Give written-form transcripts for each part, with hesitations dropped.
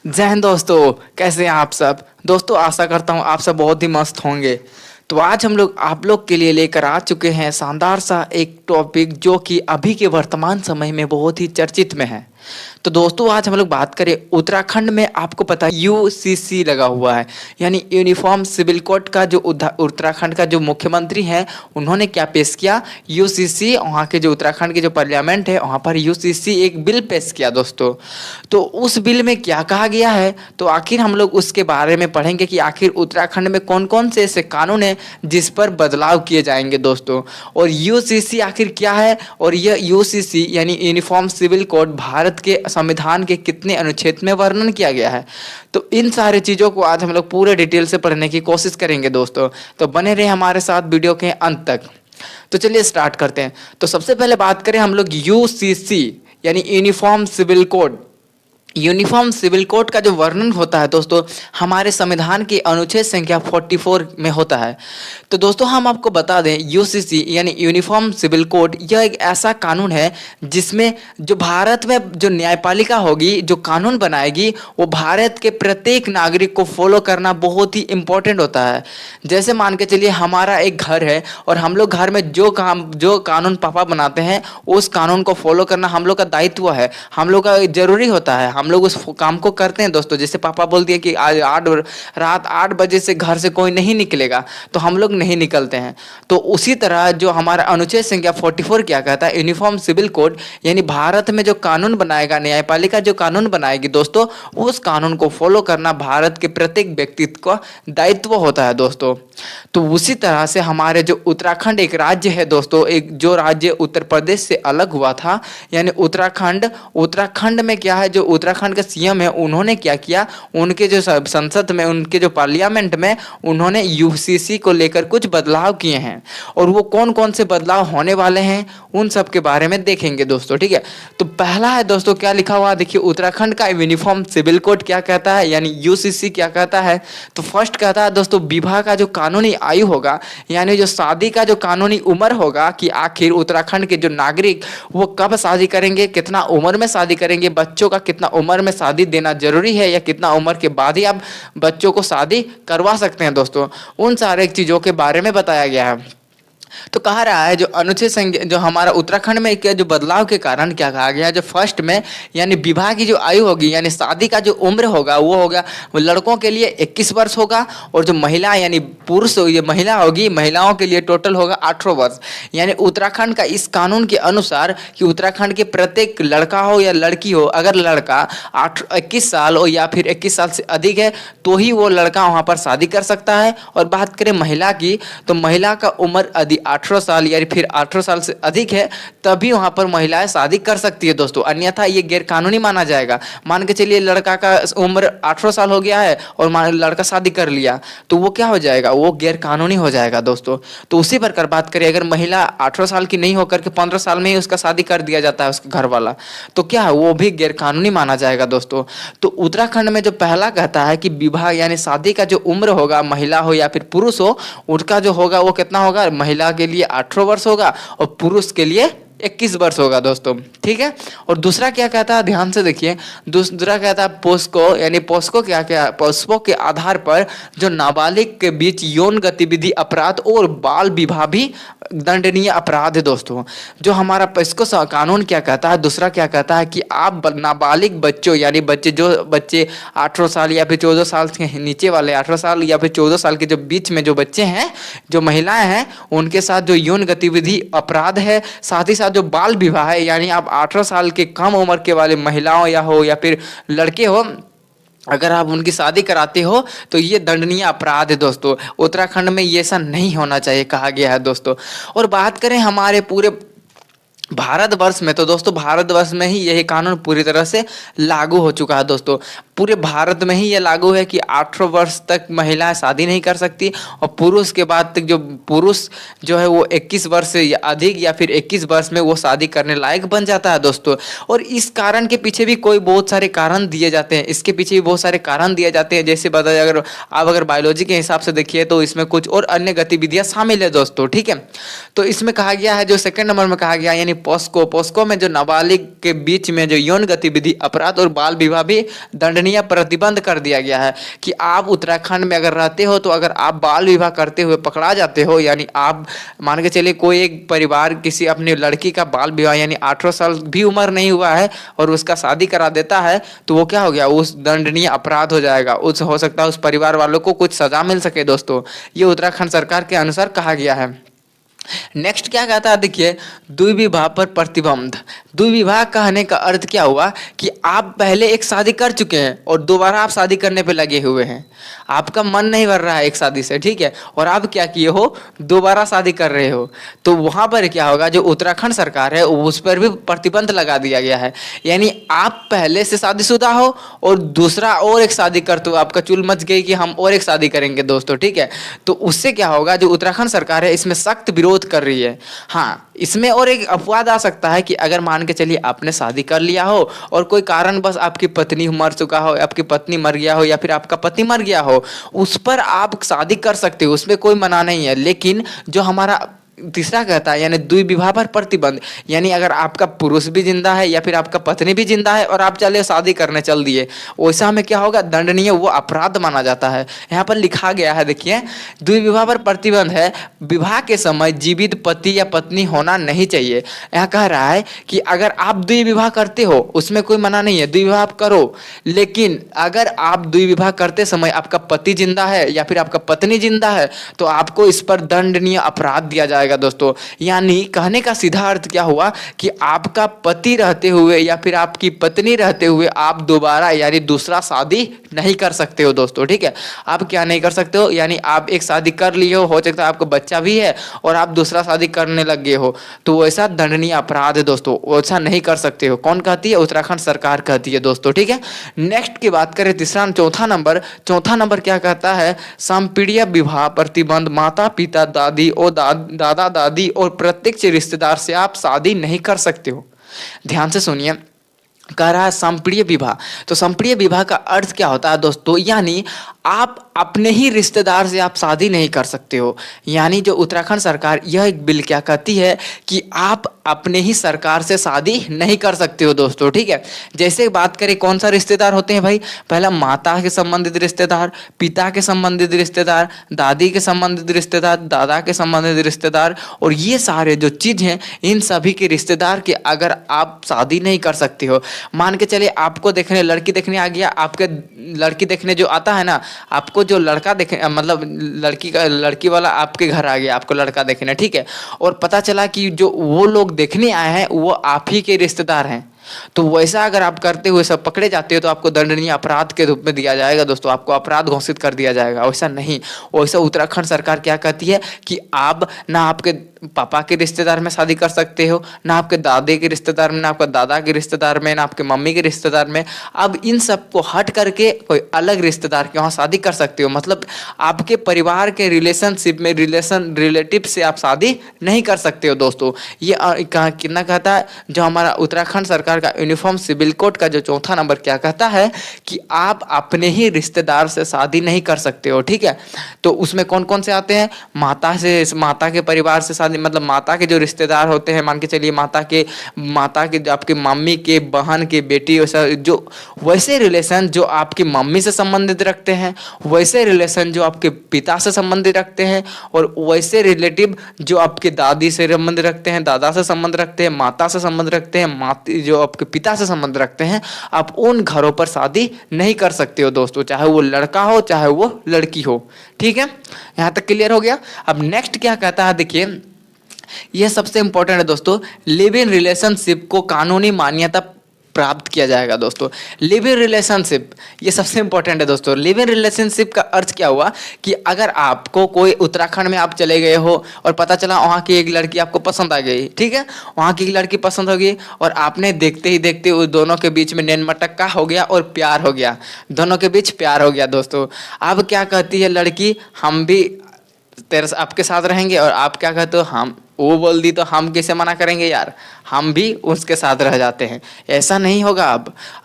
जय हिंद दोस्तों। कैसे हैं आप सब दोस्तों? आशा करता हूँ आप सब बहुत ही मस्त होंगे। तो आज हम लोग आप लोग के लिए लेकर आ चुके हैं शानदार सा एक टॉपिक जो कि अभी के वर्तमान समय में बहुत ही चर्चित में है। तो दोस्तों आज हम लोग बात करें उत्तराखंड में। आपको पता है यूसीसी लगा हुआ है, यानी यूनिफॉर्म सिविल कोड का जो उत्तराखंड का जो मुख्यमंत्री हैं उन्होंने क्या पेश किया, यूसीसी। वहाँ के जो उत्तराखंड के जो पार्लियामेंट है वहाँ पर यूसीसी एक बिल पेश किया दोस्तों। तो उस बिल में क्या कहा गया है, तो आखिर हम लोग उसके बारे में पढ़ेंगे कि आखिर उत्तराखंड में कौन कौन से ऐसे कानून हैं जिस पर बदलाव किए जाएंगे दोस्तों। और यूसीसी आखिर क्या है, और यह यूसीसी यानी यूनिफॉर्म सिविल कोड भारत के संविधान के कितने अनुच्छेद में वर्णन किया गया है। तो इन सारी चीज़ों को आज हम लोग पूरे डिटेल से पढ़ने की कोशिश करेंगे दोस्तों। तो बने रहे हमारे साथ वीडियो के अंत तक। तो चलिए स्टार्ट करते हैं। तो सबसे पहले बात करें हम लोग यूसीसी यानी uniform civil code. Uniform civil code का जो वर्णन होता है दोस्तों हमारे संविधान की अनुच्छेद संख्या 44 में होता है। तो दोस्तों हम आपको बता दें यूसीसी यानी यूनिफॉर्म सिविल कोड यह एक ऐसा कानून है जिसमें जो भारत में जो न्यायपालिका होगी जो कानून बनाएगी वो भारत के प्रत्येक नागरिक को फॉलो करना बहुत ही इम्पोर्टेंट होता है। जैसे मान के चलिए हमारा एक घर है और हम लोग घर में जो कानून पापा बनाते हैं उस कानून को फॉलो करना हम लोग का दायित्व है, हम लोग का जरूरी होता है। हम लोग उस काम को करते हैं दोस्तों। जैसे पापा बोल दिए कि आज रात 8 बजे से घर से कोई नहीं निकलेगा तो हम लोग नहीं निकलते हैं। तो उसी तरह जो हमारा अनुच्छेद संख्या 44 क्या कहता है, यूनिफॉर्म सिविल कोड यानी भारत में जो कानून बनाएगा न्यायपालिका जो कानून बनाएगी दोस्तों उस कानून को फॉलो करना भारत के प्रत्येक व्यक्तित्व का दायित्व होता है दोस्तों। तो उसी तरह से हमारे जो उत्तराखंड एक राज्य है दोस्तों, एक जो राज्य उत्तर प्रदेश से अलग हुआ था यानी उत्तराखंड में क्या है, जो उत्तराखंड के सीएम है उन्होंने क्या किया, उनके जो संसद में उनके जो पार्लियामेंट में उन्होंने यूसीसी को लेकर कुछ बदलाव किए हैं। और वो कौन कौन से बदलाव होने वाले हैं उन सब के बारे में देखेंगे दोस्तों। ठीक है, तो पहला है दोस्तों क्या लिखा हुआ देखिए, उत्तराखंड का यूनिफॉर्म सिविल कोड क्या कहता है यानी यूसीसी क्या कहता है। तो फर्स्ट कहता है दोस्तों विवाह का जो कानूनी आयु होगा यानी जो शादी का जो कानूनी उम्र होगा कि आखिर उत्तराखंड के जो नागरिक वो कब शादी करेंगे, कितना उम्र में शादी करेंगे, बच्चों का कितना उम्र में शादी देना जरूरी है या कितना उम्र के बाद ही आप बच्चों को शादी करवा सकते हैं दोस्तों, उन सारे चीज़ों के बारे में बताया गया है। तो कहा रहा है जो अनुच्छेद संख्या जो हमारा उत्तराखंड में क्या जो बदलाव के कारण क्या कहा गया है, जो फर्स्ट में यानी विवाह की जो आयु होगी यानी शादी का जो उम्र होगा वो होगा वो लड़कों के लिए 21 वर्ष होगा, और जो महिला यानी पुरुष ये महिला होगी महिलाओं के लिए टोटल होगा 18 वर्ष। यानी उत्तराखंड का इस कानून के अनुसार कि उत्तराखंड के प्रत्येक लड़का हो या लड़की हो, अगर लड़का 21 साल हो या फिर 21 साल से अधिक है तो ही वो लड़का वहाँ पर शादी कर सकता है। और बात करें महिला की तो महिला का उम्र यदि 18 साल या फिर 18 साल से अधिक है तभी वहां पर महिलाएं शादी कर सकती है दोस्तों, अन्यथा ये गैर कानूनी माना जाएगा। मान के चलिए लड़का का उम्र 18 साल हो गया है और लड़का शादी कर लिया तो वो क्या हो जाएगा, वो गैर कानूनी हो जाएगा दोस्तों। तो उसी प्रकार बात करें अगर महिला 18 साल की नहीं होकर के 15 साल में ही उसका शादी कर दिया जाता है उसका घर वाला तो क्या है वो भी गैर कानूनी माना जाएगा दोस्तों। तो उत्तराखंड में जो पहला कहता है कि विवाह यानी शादी का जो उम्र होगा महिला हो या फिर पुरुष हो उसका जो होगा वो कितना होगा, महिला के लिए 18 वर्ष होगा और पुरुष के लिए 21 वर्ष होगा दोस्तों। ठीक है, और दूसरा क्या कहता है ध्यान से देखिए, दूसरा कहता है पोस्को यानी पोस्को क्या पोस्को के आधार पर जो नाबालिग के बीच यौन गतिविधि अपराध और बाल विवाह भी दंडनीय अपराध है दोस्तों। जो हमारा पोस्को कानून क्या कहता है, दूसरा क्या कहता है कि आप नाबालिग बच्चों यानी बच्चे 18 साल या फिर 14 साल के नीचे वाले 18 साल या फिर 14 साल के जो बीच में जो बच्चे हैं जो महिलाएं हैं उनके साथ जो यौन गतिविधि अपराध है, साथ ही साथ जो बाल विवाह है यानी आप 18 साल के कम उम्र के वाले महिलाओं या फिर लड़के हो अगर आप उनकी शादी कराते हो तो ये दंडनीय अपराध है दोस्तों। उत्तराखंड में ये ऐसा नहीं होना चाहिए कहा गया है दोस्तों। और बात करें हमारे पूरे भारतवर्ष में तो दोस्तों भारतवर्ष में ही यही कानून पूरी तरह से लागू हो चुका है दोस्तों। पूरे भारत में ही ये लागू है कि 18 वर्ष तक महिलाएं शादी नहीं कर सकती और पुरुष के बाद तक जो पुरुष जो है वो 21 वर्ष से अधिक या फिर 21 वर्ष में वो शादी करने लायक बन जाता है दोस्तों। और इस कारण के पीछे भी कोई बहुत सारे कारण दिए जाते हैं, इसके पीछे भी बहुत सारे कारण दिए जाते हैं। जैसे बताया अगर बायोलॉजी के हिसाब से देखिए तो इसमें कुछ और अन्य गतिविधियाँ शामिल है दोस्तों। ठीक है, तो इसमें कहा गया है जो सेकेंड नंबर में कहा गया यानी पोस्को पोस्को में जो नाबालिग के बीच में जो यौन गतिविधि अपराध और बाल विवाह भी दंडनीय प्रतिबंध कर दिया गया है कि आप उत्तराखंड में अगर रहते हो तो अगर आप बाल विवाह करते हुए पकड़ा जाते हो, यानी आप मान के चलिए कोई एक परिवार किसी अपनी लड़की का बाल विवाह यानी 18 साल भी उम्र नहीं हुआ है और उसका शादी करा देता है तो वो क्या हो गया, उस दंडनीय अपराध हो जाएगा। उस हो सकता है उस परिवार वालों को कुछ सजा मिल सके दोस्तों, ये उत्तराखंड सरकार के अनुसार कहा गया है। नेक्स्ट क्या कहता है देखिए, द्विविवाह पर प्रतिबंध। द्विविवाह कहने का अर्थ क्या हुआ कि आप पहले एक शादी कर चुके हैं और दोबारा आप शादी करने पे लगे हुए हैं, आपका मन नहीं भर रहा है एक शादी से, ठीक है, और आप क्या किए हो, दोबारा शादी कर रहे हो, तो वहां पर क्या होगा, जो उत्तराखंड सरकार है उस पर भी प्रतिबंध लगा दिया गया है। यानी आप पहले से शादीशुदा हो और दूसरा और एक शादी करते हो, आपका चुल मच गई कि हम और एक शादी करेंगे दोस्तों, ठीक है, तो उससे क्या होगा, जो उत्तराखंड सरकार है इसमें सख्त विरोध कर रही है। हाँ, इसमें और एक अपवाद आ सकता है कि अगर मान के चलिए आपने शादी कर लिया हो और कोई कारण बस आपकी पत्नी मर चुका हो, आपकी पत्नी मर गया हो या फिर आपका पति मर गया हो, उस पर आप शादी कर सकते हो, उसमें कोई मना नहीं है। लेकिन जो हमारा तीसरा कहता है यानी द्विविवाह पर प्रतिबंध, यानी अगर आपका पुरुष भी जिंदा है या फिर आपका पत्नी भी जिंदा है और आप चले शादी करने चल दिए, वैसा में क्या होगा, दंडनीय वो अपराध माना जाता है। यहाँ पर लिखा गया है देखिए, द्विविवाह पर प्रतिबंध है, विवाह के समय जीवित पति या पत्नी होना नहीं चाहिए। यहाँ कह रहा है कि अगर आप द्विविवाह करते हो उसमें कोई मना नहीं है, द्विविवाह आप करो, लेकिन अगर आप द्विविवाह करते समय आपका पति जिंदा है या फिर आपका पत्नी जिंदा है तो आपको इस पर दंडनीय अपराध दिया जाएगा दोस्तों। यानी कहने का सीधा अर्थ क्या हुआ कि आपका पति रहते हुए या फिर आपकी पत्नी रहते हुए आप दोबारा यानी दूसरा शादी नहीं कर सकते हो दोस्तों, ठीक है। आप क्या नहीं कर सकते हो, यानी आप एक शादी कर लिए हो सकता है आपको बच्चा भी है और आप दूसरा शादी करने लग गए हो, तो वैसा दंडनीय अपराध है दोस्तों, वैसा नहीं कर सकते हो। कौन कहती है, उत्तराखंड सरकार कहती है दोस्तों, ठीक है। नेक्स्ट की बात करें तीसरा, चौथा नंबर क्या कहता है, संपीड़ित विवाह प्रतिबंध। माता पिता दादी और दादा दादी और प्रत्यक्ष रिश्तेदार से आप शादी नहीं कर सकते हो। ध्यान से सुनिए, कह रहा है संप्रिय विवाह। तो संप्रिय विवाह का अर्थ क्या होता है दोस्तों, यानी आप अपने ही रिश्तेदार से आप शादी नहीं कर सकते हो। यानी जो उत्तराखंड सरकार यह एक बिल क्या कहती है कि आप अपने ही सरकार से शादी नहीं कर सकते हो दोस्तों, ठीक है। जैसे बात करें कौन सा रिश्तेदार होते हैं भाई, पहला माता के संबंधित रिश्तेदार, पिता के संबंधित रिश्तेदार, दादी के संबंधित रिश्तेदार, दादा के संबंधित रिश्तेदार, और ये सारे जो चीज हैं इन सभी के रिश्तेदार के अगर आप शादी नहीं कर सकते हो। मान के चलिए आपको देखने लड़की देखने आ गया, आपके लड़की देखने जो आता है ना, आपको जो लड़का देखे मतलब लड़की वाला आपके घर आ गया आपको लड़का देखने, ठीक है, और पता चला कि जो वो लोग देखने आए हैं वो आप ही के रिश्तेदार हैं, तो वैसा अगर आप करते हुए सब पकड़े जाते हो तो आपको दंडनीय अपराध के रूप में दिया जाएगा दोस्तों, आपको अपराध घोषित कर दिया जाएगा। वैसा नहीं, वैसा उत्तराखंड सरकार क्या कहती है कि आप ना आपके पापा के रिश्तेदार में शादी कर सकते हो, ना आपके दादे के रिश्तेदार में, ना आपका दादा के रिश्तेदार में, ना आपके मम्मी के रिश्तेदार में। अब इन सबको हट करके कोई अलग रिश्तेदार के वहाँ शादी कर सकते हो, मतलब आपके परिवार के रिलेशनशिप में रिलेटिव से आप शादी नहीं कर सकते हो दोस्तों। ये कितना कहता है, जो हमारा उत्तराखंड सरकार का यूनिफॉर्म सिविल कोड का जो चौथा नंबर क्या कहता है कि आप अपने ही रिश्तेदार से शादी नहीं कर सकते हो, ठीक है। तो उसमें कौन कौन से आते हैं, माता के परिवार से शादी, मतलब माता के जो रिश्तेदार होते हैं, मान के चलिए माता के आपके मम्मी के बहन के बेटी, जो वैसे रिलेशन जो आपकी मम्मी से संबंधित रखते हैं, वैसे रिलेशन जो आपके पिता से संबंधित रखते हैं, और वैसे रिलेटिव जो आपके दादी से संबंध रखते हैं, दादा से संबंध रखते हैं, माता से संबंध रखते हैं, जो आपके पिता से संबंध रखते हैं, आप उन घरों पर शादी नहीं कर सकते हो दोस्तों, चाहे वो लड़का हो चाहे वो लड़की हो, ठीक है। यहाँ तक क्लियर हो गया। अब नेक्स्ट क्या कहता है देखिए, यह सबसे इंपॉर्टेंट है दोस्तों, लिव इन रिलेशनशिप को कानूनी मान्यता प्राप्त किया जाएगा दोस्तों। लिव इन रिलेशनशिप ये सबसे इंपॉर्टेंट है दोस्तों। लिव इन रिलेशनशिप का अर्थ क्या हुआ कि अगर आपको कोई उत्तराखंड में आप चले गए हो और पता चला वहाँ की एक लड़की आपको पसंद आ गई, ठीक है, वहाँ की एक लड़की पसंद हो गई और आपने देखते ही देखते उस दोनों के बीच में नैन मटक्का हो गया और प्यार हो गया, दोनों के बीच प्यार हो गया दोस्तों। अब क्या कहती है लड़की, हम भी तेरे आपके साथ रहेंगे, और आप क्या कहते हो, हम वो बोल दी तो हम कैसे मना करेंगे यार, हम भी उसके साथ रह जाते हैं। ऐसा नहीं होगा।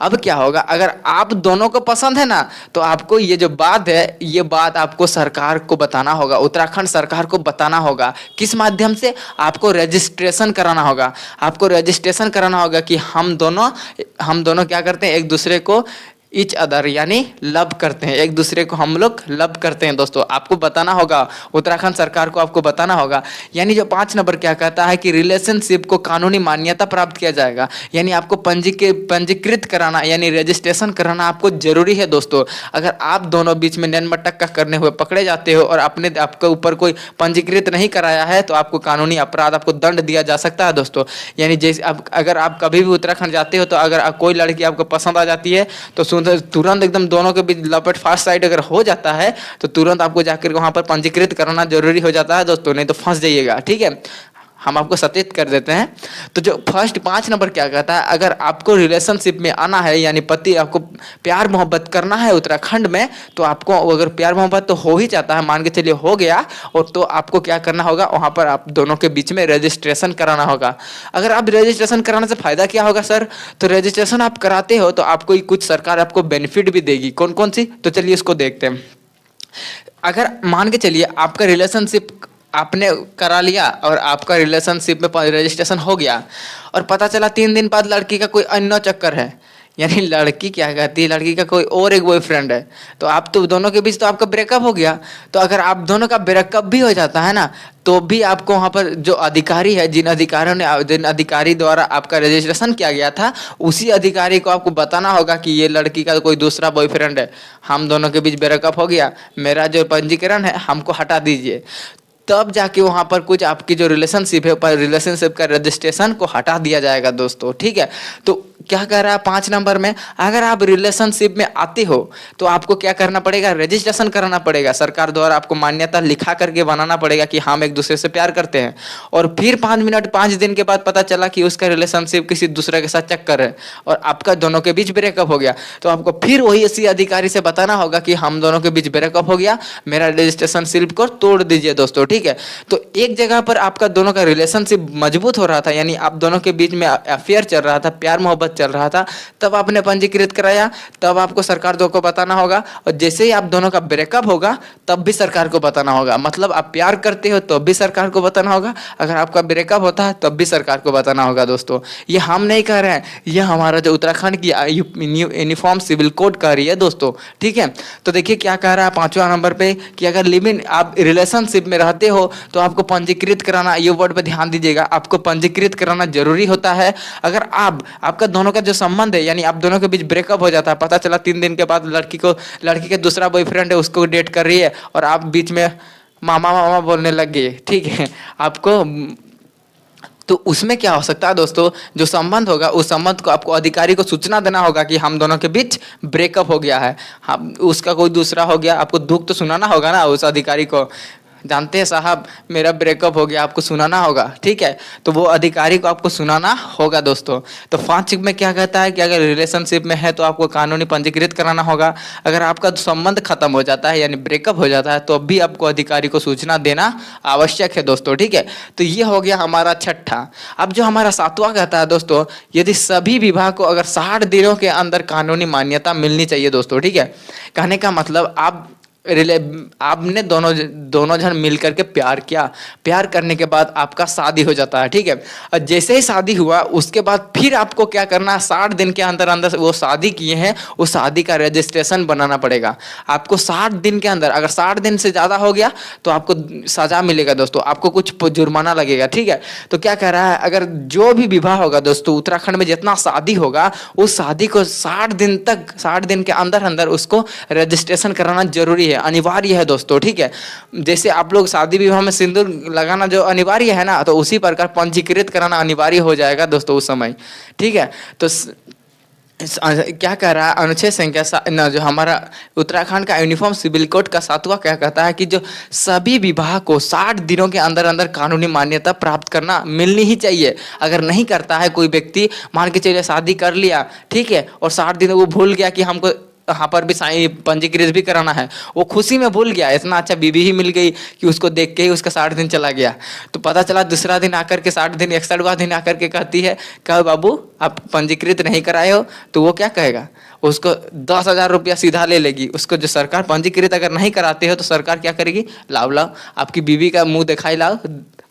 अब क्या होगा, अगर आप दोनों को पसंद है ना, तो आपको ये जो बात है, ये बात आपको सरकार को बताना होगा, उत्तराखंड सरकार को बताना होगा। किस माध्यम से? आपको रजिस्ट्रेशन कराना होगा। आपको रजिस्ट्रेशन कराना होगा कि हम दोनों क्या करते हैं, एक दूसरे को इच अदर यानी लव करते हैं, एक दूसरे को हम लोग लव करते हैं। दोस्तों आपको बताना होगा, उत्तराखंड सरकार को आपको बताना होगा। यानी जो 5 नंबर क्या कहता है कि रिलेशनशिप को कानूनी मान्यता प्राप्त किया जाएगा, यानी आपको पंजीकृत कराना यानी रजिस्ट्रेशन कराना आपको जरूरी है। दोस्तों अगर आप दोनों बीच में नैन मटक्का करने हुए पकड़े जाते हो और आपके ऊपर कोई पंजीकृत नहीं कराया है, तो आपको कानूनी अपराध, आपको दंड दिया जा सकता है। दोस्तों यानी जैसे अगर आप कभी भी उत्तराखंड जाते हो, तो अगर कोई लड़की आपको पसंद आ जाती है, तो तुरंत एकदम दोनों के बीच लपट फास्ट साइड अगर हो जाता है, तो तुरंत आपको जाकर वहां पर पंजीकृत कराना जरूरी हो जाता है दोस्तों, नहीं तो फंस जाइएगा। ठीक है, हम आपको सचेत कर देते हैं। तो जो फर्स्ट 5 नंबर क्या कहता है, अगर आपको रिलेशनशिप में आना है, यानी पति आपको प्यार मोहब्बत करना है उत्तराखंड में, तो आपको अगर प्यार मोहब्बत तो हो ही जाता है, मान के चलिए हो गया, और तो आपको क्या करना होगा, वहां पर आप दोनों के बीच में रजिस्ट्रेशन कराना होगा। अगर आप रजिस्ट्रेशन कराने से फायदा क्या होगा सर? तो रजिस्ट्रेशन आप कराते हो तो आपको कुछ सरकार आपको बेनिफिट भी देगी। कौन कौन सी? तो चलिए इसको देखते हैं। अगर मान के चलिए आपका रिलेशनशिप आपने करा लिया और आपका रिलेशनशिप में रजिस्ट्रेशन हो गया, और पता चला 3 दिन बाद लड़की का कोई अन्य चक्कर है, यानी लड़की क्या कहती है, लड़की का कोई और एक बॉयफ्रेंड है, तो आप तो दोनों के बीच तो आपका ब्रेकअप हो गया। तो अगर आप दोनों का ब्रेकअप भी हो जाता है ना, तो भी आपको वहाँ पर जो अधिकारी है, जिन अधिकारी द्वारा आपका रजिस्ट्रेशन किया गया था, उसी अधिकारी को आपको बताना होगा कि ये लड़की का कोई दूसरा बॉयफ्रेंड है, हम दोनों के बीच ब्रेकअप हो गया, मेरा जो पंजीकरण है हमको हटा दीजिए। तब जाके वहां पर कुछ आपकी जो रिलेशनशिप है, पर रिलेशनशिप का रजिस्ट्रेशन को हटा दिया जाएगा दोस्तों। ठीक है, तो क्या कह रहा है 5 नंबर में, अगर आप रिलेशनशिप में आते हो तो आपको क्या करना पड़ेगा, रजिस्ट्रेशन कराना पड़ेगा। सरकार द्वारा आपको मान्यता लिखा करके बनाना पड़ेगा कि हम एक दूसरे से प्यार करते हैं। और फिर 5 दिन के बाद पता चला कि उसका रिलेशनशिप किसी दूसरे के साथ चक्कर है और आपका दोनों के बीच ब्रेकअप हो गया, तो आपको फिर वही इसी अधिकारी से बताना होगा कि हम दोनों के बीच ब्रेकअप हो गया, मेरा रजिस्ट्रेशन स्लिप को तोड़ दीजिए दोस्तों। ठीक है, तो एक जगह पर आपका दोनों का रिलेशनशिप मजबूत हो रहा था, यानी आप दोनों के बीच में अफेयर चल रहा था, प्यार मोहब्बत चल रहा था, तब आपने पंजीकृत कराया, तब आपको सरकार को बताना होगा। और जैसे ही आप दोनों का ब्रेकअप होगा, तब भी सरकार को बताना होगा। मतलब आप प्यार करते हो तो भी सरकार को बताना होगा, अगर आपका ब्रेकअप होता है तब भी सरकार को बताना होगा। दोस्तों ये हम नहीं कह रहे हैं, ये हमारा जो उत्तराखंड की यूनिफॉर्म सिविल कोड कह रही है दोस्तों। ठीक है, तो देखिए क्या कह रहा है 5वां नंबर पे कि अगर लिविंग आप रिलेशनशिप में रहते हो तो आपको पंजीकृत कराना, ये वर्ड पे ध्यान दीजिएगा, आपको पंजीकृत कराना जरूरी होता है। अगर आपका दोनों का जो संबंध है, यानी आप दोनों के बीच ब्रेकअप हो जाता है, पता चला 3 दिन के बाद लड़की के दूसरा बॉयफ्रेंड है, उसको डेट कर रही है, और आप बीच में मामा मामा बोलने लग गए, ठीक है आपको, तो उसमें क्या हो सकता है दोस्तों, जो संबंध होगा उस संबंध को आपको अधिकारी को सूचना देना होगा कि हम दोनों के बीच ब्रेकअप हो गया है, हम उसका कोई दूसरा हो गया, आपको दुख तो सुनाना होगा ना उस अधिकारी को। जानते हैं साहब मेरा ब्रेकअप हो गया, आपको सुनाना होगा। ठीक है, तो वो अधिकारी को आपको सुनाना होगा दोस्तों। तो 5 में क्या कहता है कि अगर रिलेशनशिप में है तो आपको कानूनी पंजीकृत कराना होगा। अगर आपका संबंध खत्म हो जाता है यानी ब्रेकअप हो जाता है, तो भी आपको अधिकारी को सूचना देना आवश्यक है दोस्तों। ठीक है, तो ये हो गया हमारा 6ठा। अब जो हमारा 7वां कहता है दोस्तों, यदि सभी विभाग को अगर 60 दिनों के अंदर कानूनी मान्यता मिलनी चाहिए दोस्तों। ठीक है, कहने का मतलब आपने दोनों जन मिल करके प्यार किया, प्यार करने के बाद आपका शादी हो जाता है। ठीक है, और जैसे ही शादी हुआ उसके बाद फिर आपको क्या करना है, 60 दिन के अंदर अंदर वो शादी किए हैं उस शादी का रजिस्ट्रेशन बनाना पड़ेगा आपको 60 दिन के अंदर। अगर 60 दिन से ज़्यादा हो गया तो आपको सजा मिलेगा दोस्तों, आपको कुछ जुर्माना लगेगा। ठीक है, तो क्या कह रहा है, अगर जो भी विवाह होगा दोस्तों उत्तराखंड में जितना शादी होगा, उस शादी को 60 दिन के अंदर अंदर उसको रजिस्ट्रेशन कराना जरूरी है, अनिवार्य है दोस्तों। ठीक है, जैसे आप लोग शादी विवाह में सिंदूर लगाना जो अनिवार्य है ना, तो उसी प्रकार पंजीकृत कराना अनिवार्य हो जाएगा दोस्तों उस समय। ठीक है, तो क्या कह रहा है अनुच्छेद संख्या जो हमारा उत्तराखंड का यूनिफॉर्म सिविल कोड का 7वां क्या कहता है कि जो सभी विभाग को 60 दिनों के अंदर अंदर कानूनी मान्यता प्राप्त करना मिलनी ही चाहिए। अगर नहीं करता है कोई व्यक्ति, मान के चलिए शादी कर लिया, ठीक है, और 60 दिन वो भूल गया कि हमको यहाँ पर भी साइन पंजीकृत भी कराना है। वो खुशी में भूल गया, इतना अच्छा बीवी ही मिल गई कि उसको देख के ही उसका 60 दिन चला गया। तो पता चला दूसरा दिन आकर के 60 दिन 61वां दिन आकर के कहती है, कहो बाबू आप पंजीकृत नहीं कराए हो। तो वो क्या कहेगा, उसको 10,000 रुपया सीधा ले लेगी। उसको जो सरकार पंजीकृत अगर नहीं कराते हो तो सरकार क्या करेगी, लाओ लाओ आपकी बीवी का मुंह दिखाई लाओ,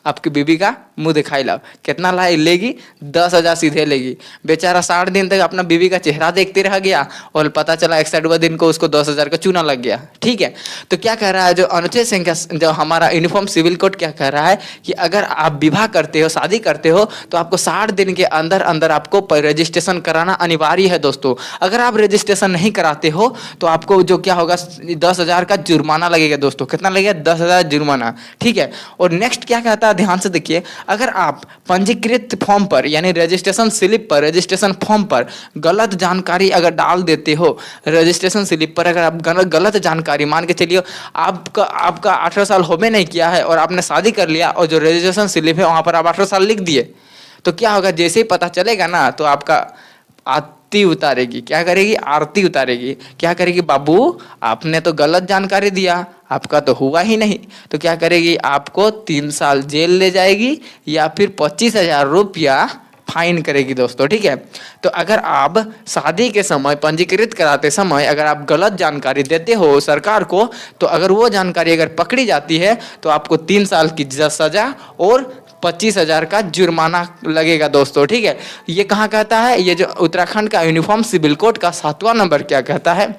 आपकी बीवी का मुंह दिखाई लाओ। कितना लाई लेगी, 10,000 सीधे लेगी। बेचारा 60 दिन तक अपना बीवी का चेहरा देखते रह गया और पता चला 61वां दिन को उसको 10,000 का चूना लग गया। ठीक है, तो क्या कह रहा है जो अनुच्छेद संख्या, जो हमारा यूनिफॉर्म सिविल कोड क्या कह रहा है कि अगर आप विवाह करते हो, शादी करते हो, तो आपको 60 दिन के अंदर अंदर आपको रजिस्ट्रेशन कराना अनिवार्य है दोस्तों। अगर आप रजिस्ट्रेशन नहीं कराते हो तो आपको जो क्या होगा, 10,000 का जुर्माना लगेगा दोस्तों। कितना लगेगा, 10,000 जुर्माना। ठीक है, और नेक्स्ट क्या कहता है, ध्यान से देखिए, अगर आप पंजीकृत फॉर्म पर यानी रजिस्ट्रेशन स्लिप पर, रजिस्ट्रेशन फॉर्म पर गलत जानकारी अगर डाल देते हो, रजिस्ट्रेशन स्लिप पर अगर आप गलत जानकारी, मान के चलिए आपका आपका 18 साल होबे नहीं किया है और आपने शादी कर लिया और जो रजिस्ट्रेशन स्लिप है वहां पर आप 18 साल लिख दिए, तो क्या होगा, जैसे ही पता चलेगा ना तो आपका आरती उतारेगी। क्या करेगी, आरती उतारेगी। क्या करेगी, बाबू आपने तो गलत जानकारी दिया, आपका तो हुआ ही नहीं। तो क्या करेगी, आपको 3 साल जेल ले जाएगी या फिर 25,000 रुपया फाइन करेगी दोस्तों। ठीक है, तो अगर आप शादी के समय, पंजीकृत कराते समय अगर आप गलत जानकारी देते हो सरकार को, तो अगर वो जानकारी अगर पकड़ी जाती है तो आपको 3 साल की सजा और 25,000 का जुर्माना लगेगा दोस्तों। ठीक है, ये कहाँ कहता है, ये जो उत्तराखंड का यूनिफॉर्म सिविल कोड का 7वां नंबर क्या कहता है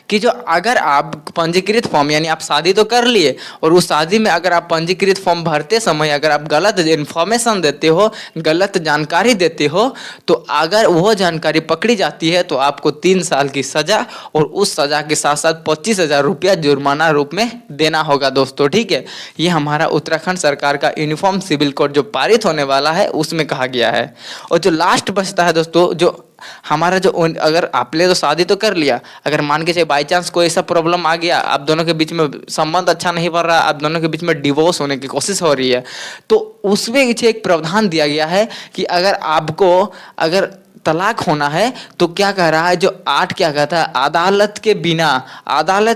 कि जो अगर आप पंजीकृत फॉर्म यानी आप शादी तो कर लिए और उस शादी में अगर आप पंजीकृत फॉर्म भरते समय अगर आप गलत इन्फॉर्मेशन देते हो, गलत जानकारी देते हो, तो अगर वो जानकारी पकड़ी जाती है तो आपको 3 साल की सजा और उस सजा के साथ साथ 25,000 रुपया जुर्माना रूप में देना होगा दोस्तों। ठीक है, ये हमारा उत्तराखंड सरकार का यूनिफॉर्म सिविल कोड जो पारित होने वाला है उसमें कहा गया है। और जो लास्ट बचता है दोस्तों, जो हमारा जो, अगर आपने तो शादी तो कर लिया, अगर मान के चलिए बाई चांस कोई ऐसा प्रॉब्लम आ गया, आप दोनों के बीच में संबंध अच्छा नहीं बढ़ रहा, आप दोनों के बीच में डिवोर्स होने की कोशिश हो रही है, तो उसमें पीछे एक प्रावधान दिया गया है कि अगर आपको अगर तलाक होना है तो क्या कह रहा है, जो 8 क्या कहता है, अदालत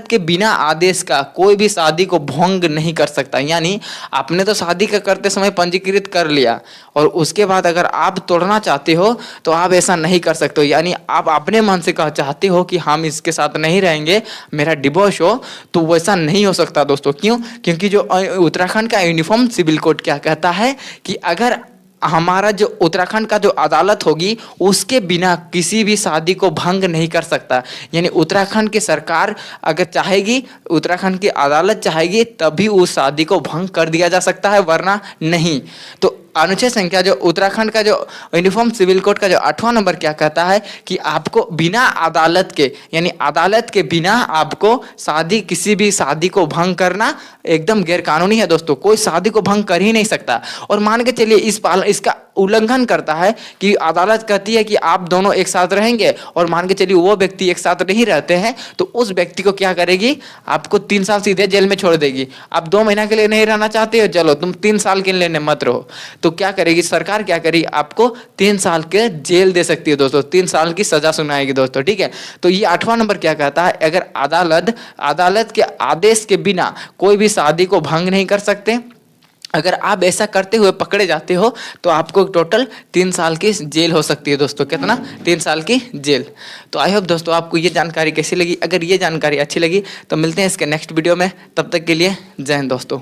के बिना आदेश का कोई भी शादी को भंग नहीं कर सकता। यानी आपने तो शादी का करते समय पंजीकृत कर लिया और उसके बाद अगर आप तोड़ना चाहते हो तो आप ऐसा नहीं कर सकते हो। यानी आप अपने मन से कह चाहते हो कि हम इसके साथ नहीं रहेंगे, मेरा डिवोर्स हो, तो वैसा नहीं हो सकता दोस्तों। क्यों? क्योंकि जो उत्तराखंड का यूनिफॉर्म सिविल कोड क्या कहता है कि अगर हमारा जो उत्तराखंड का जो अदालत होगी उसके बिना किसी भी शादी को भंग नहीं कर सकता। यानी उत्तराखंड की सरकार अगर चाहेगी, उत्तराखंड की अदालत चाहेगी तभी उस शादी को भंग कर दिया जा सकता है, वरना नहीं। तो अनुच्छेद संख्या जो उत्तराखंड का जो यूनिफॉर्म सिविल कोड का जो 8वां नंबर क्या कहता है कि आपको बिना अदालत के, यानी अदालत के बिना आपको शादी, किसी भी शादी को भंग करना एकदम गैर कानूनी है दोस्तों। कोई शादी को भंग कर ही नहीं सकता। और मान के चलिए इसका उल्लंघन करता है कि अदालत कहती है कि आप दोनों एक साथ रहेंगे और मान के चलिए वो व्यक्ति एक साथ नहीं रहते हैं, तो उस व्यक्ति को क्या करेगी, आपको 3 साल सीधे जेल में छोड़ देगी। आप 2 महीना के लिए नहीं रहना चाहते हो, चलो तुम 3 साल के लिए मत रहो। तो क्या करेगी सरकार, क्या करेगी, आपको 3 साल के जेल दे सकती है दोस्तों, 3 साल की सजा सुनाएगी दोस्तों। ठीक है, तो ये 8वां नंबर क्या कहता है, अगर अदालत के आदेश के बिना कोई भी शादी को भंग नहीं कर सकते। अगर आप ऐसा करते हुए पकड़े जाते हो तो आपको टोटल 3 साल की जेल हो सकती है दोस्तों। कितना? 3 साल की जेल। तो आई होप दोस्तों आपको ये जानकारी कैसी लगी। अगर ये जानकारी अच्छी लगी तो मिलते हैं इसके नेक्स्ट वीडियो में। तब तक के लिए जय हिंद दोस्तों।